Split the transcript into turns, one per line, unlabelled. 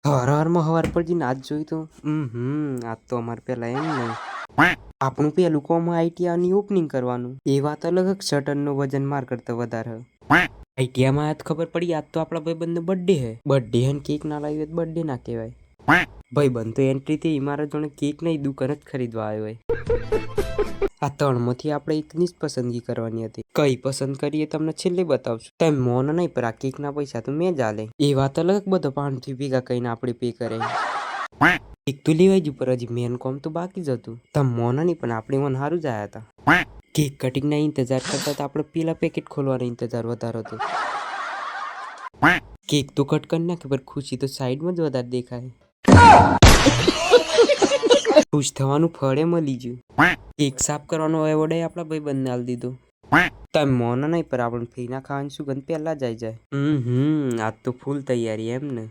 હર હરમાં હવાર પર જે નાચ જોઈ તો આજ તો અમારે પેલા એમ નહીં આપણું પેલું કોમ આઈટીઆની ઓપનિંગ કરવાનું એ વાત અલગ જ શટરનું વજન માર કરતા વધારે આઈટીઆમાં આજ ખબર પડી આજ તો આપણા ભાઈબંધનો બર્થડે હે બર્થડે હે કેક ના લાવી તો બર્થડે ના કહેવાય ભાઈબંધ તો એન્ટ્રી થી મારા જોડે કેક નહીં દુકાન જ ખરીદવા આવ્યો હોય આ ત્રણમાંથી આપણે એકની જ પસંદગી કરવાની હતી કઈ પસંદ કરીએ તમને છેલ્લે બતાવશું તમે મોન નહીં પર આ કેકના પૈસા તો મેં જ આલે એ વાત અલગ બધો પાંચથી ભેગા કહીને આપણે પે કરે એક તો લેવાઈ જ પર હજી મેન કોમ તો બાકી જ હતું તમે મોન નહીં પણ આપણે મન સારું જ આવ્યા હતા કેક કટિંગના ઇંતજાર કરતા તો આપણે પેલા પેકેટ ખોલવાનો ઇંતજાર વધારો હતો કેક તો કટ કરી નાખે પર ખુશી તો સાઈડમાં જ વધારે દેખાય ખુશ થવાનું ફળે મળી ગયું કેક સાફ કરવાનો એવોર્ડ આપણા ભાઈ બંને આલ દીધો તમે મોન નહીં પર આપણે ફીના ખાવાની સુગંધ પહેલા જ આવી જાય આજ તો ફૂલ તૈયારી એમ ને